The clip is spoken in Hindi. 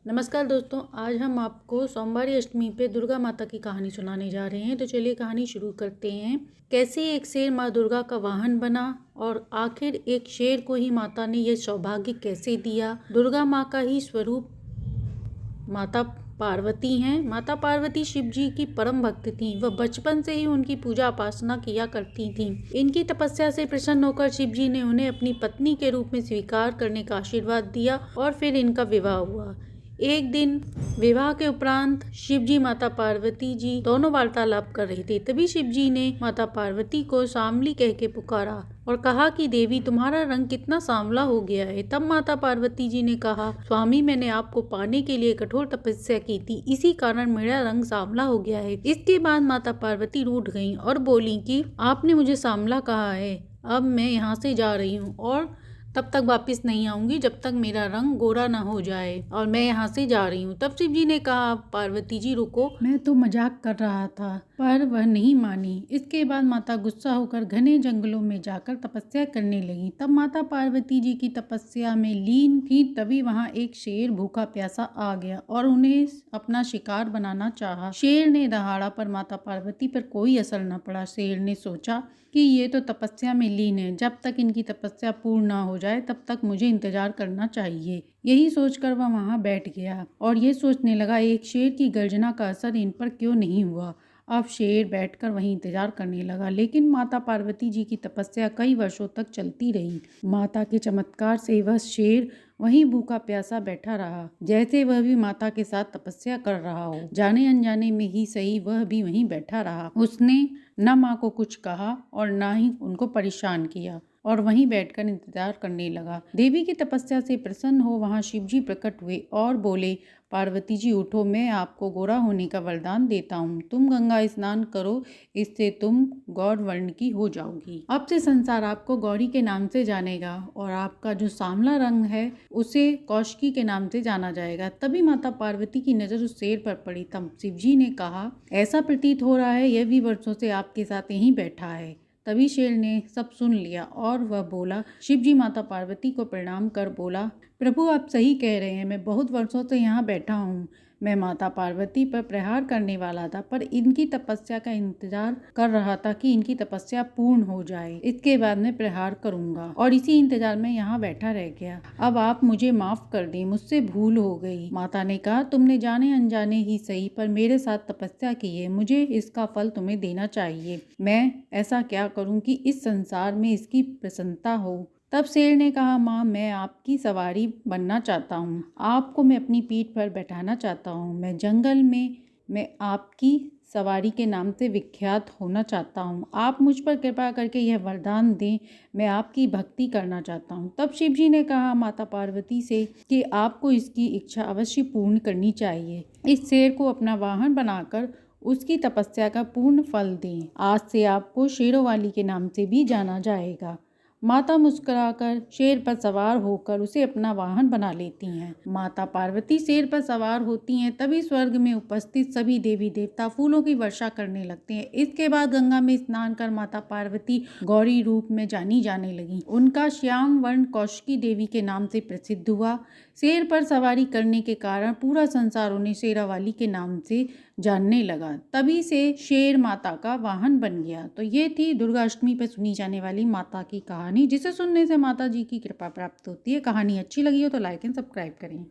नमस्कार दोस्तों, आज हम आपको सोमवारी अष्टमी पे दुर्गा माता की कहानी सुनाने जा रहे हैं। तो चलिए कहानी शुरू करते हैं। कैसे एक शेर माँ दुर्गा का वाहन बना और आखिर एक शेर को ही माता ने यह सौभाग्य कैसे दिया। दुर्गा माँ का ही स्वरूप माता पार्वती हैं। माता पार्वती शिव जी की परम भक्त थीं। वह बचपन से ही उनकी पूजा उपासना किया करती थीं। इनकी तपस्या से प्रसन्न होकर शिव जी ने उन्हें अपनी पत्नी के रूप में स्वीकार करने का आशीर्वाद दिया और फिर इनका विवाह हुआ। एक दिन विवाह के उपरांत शिव जी माता पार्वती जी दोनों वार्तालाप कर रहे थे। तभी शिव जी ने माता पार्वती को सांवली कह के पुकारा और कहा कि देवी, तुम्हारा रंग कितना सांवला हो गया है। तब माता पार्वती जी ने कहा, स्वामी, मैंने आपको पाने के लिए कठोर तपस्या की थी, इसी कारण मेरा रंग सांवला हो गया है। इसके बाद माता पार्वती रूठ गईं और बोली कि आपने मुझे सांवला कहा है, अब मैं यहाँ से जा रही हूँ और तब तक वापस नहीं आऊंगी जब तक मेरा रंग गोरा ना हो जाए, और मैं यहाँ से जा रही हूँ। तब शिव जी ने कहा, पार्वती जी रुको, मैं तो मजाक कर रहा था। पर वह नहीं मानी। इसके बाद माता गुस्सा होकर घने जंगलों में जाकर तपस्या करने लगी। तब माता पार्वती जी की तपस्या में लीन थी। तभी वहाँ एक शेर भूखा प्यासा आ गया और उन्हें अपना शिकार बनाना चाहा। शेर ने दहाड़ा पर माता पार्वती पर कोई असर न पड़ा। शेर ने सोचा कि ये तो तपस्या में लीन है, जब तक इनकी तपस्या पूर्ण ना हो जाए तब तक मुझे इंतजार करना चाहिए। यही सोचकर वह वहां बैठ गया और ये सोचने लगा, एक शेर की गर्जना का असर इन पर क्यों नहीं हुआ। अब शेर बैठकर वहीं इंतजार करने लगा, लेकिन माता पार्वती जी की तपस्या कई वर्षों तक चलती रही। माता के चमत्कार से वह शेर वहीं भूखा प्यासा बैठा रहा, जैसे वह भी माता के साथ तपस्या कर रहा हो। जाने अनजाने में ही सही, वह भी वहीं बैठा रहा। उसने न माँ को कुछ कहा और न ही उनको परेशान किया और वहीं बैठकर इंतजार करने लगा। देवी की तपस्या से प्रसन्न हो वहां शिवजी प्रकट हुए और बोले, पार्वती जी उठो, मैं आपको गोरा होने का वरदान देता हूँ। तुम गंगा स्नान करो, इससे तुम गौर वर्ण की हो जाओगी। अब से संसार आपको गौरी के नाम से जानेगा और आपका जो सांवला रंग है उसे कौशिकी के नाम से जाना जाएगा। तभी माता पार्वती की नजर उस शेर पर पड़ी। तब शिवजी ने कहा, ऐसा प्रतीत हो रहा है यह भी वर्षों से आपके साथ यहीं बैठा है। तभी शेर ने सब सुन लिया और वह बोला, शिवजी माता पार्वती को प्रणाम कर बोला, प्रभु आप सही कह रहे हैं, मैं बहुत वर्षों से यहाँ बैठा हूँ। मैं माता पार्वती पर प्रहार करने वाला था, पर इनकी तपस्या का इंतजार कर रहा था कि इनकी तपस्या पूर्ण हो जाए, इसके बाद मैं प्रहार करूंगा, और इसी इंतजार में यहाँ बैठा रह गया। अब आप मुझे माफ कर दें, मुझसे भूल हो गई। माता ने कहा, तुमने जाने अनजाने ही सही पर मेरे साथ तपस्या की है, मुझे इसका फल तुम्हें देना चाहिए। मैं ऐसा क्या करूं कि इस संसार में इसकी प्रसन्नता हो। तब शेर ने कहा, माँ, मैं आपकी सवारी बनना चाहता हूँ, आपको मैं अपनी पीठ पर बैठाना चाहता हूँ। मैं जंगल में मैं आपकी सवारी के नाम से विख्यात होना चाहता हूँ। आप मुझ पर कृपा करके यह वरदान दें, मैं आपकी भक्ति करना चाहता हूँ। तब शिव जी ने कहा माता पार्वती से कि आपको इसकी इच्छा अवश्य पूर्ण करनी चाहिए। इस शेर को अपना वाहन बनाकर उसकी तपस्या का पूर्ण फल दें। आज से आपको शेरों वाली के नाम से भी जाना जाएगा। माता मुस्कुराकर शेर पर सवार होकर उसे अपना वाहन बना लेती हैं। माता पार्वती शेर पर सवार होती हैं, तभी स्वर्ग में उपस्थित सभी देवी देवता फूलों की वर्षा करने लगते हैं। इसके बाद गंगा में स्नान कर माता पार्वती गौरी रूप में जानी जाने लगी। उनका श्याम वर्ण कौशिकी देवी के नाम से प्रसिद्ध हुआ। शेर पर सवारी करने के कारण पूरा संसार उन्हें शेरावाली के नाम से जानने लगा। तभी से शेर माता का वाहन बन गया। तो ये थी दुर्गा अष्टमी पर सुनी जाने वाली माता की कहानी, जिसे सुनने से माता जी की कृपा प्राप्त होती है। कहानी अच्छी लगी हो तो लाइक एंड सब्सक्राइब करें।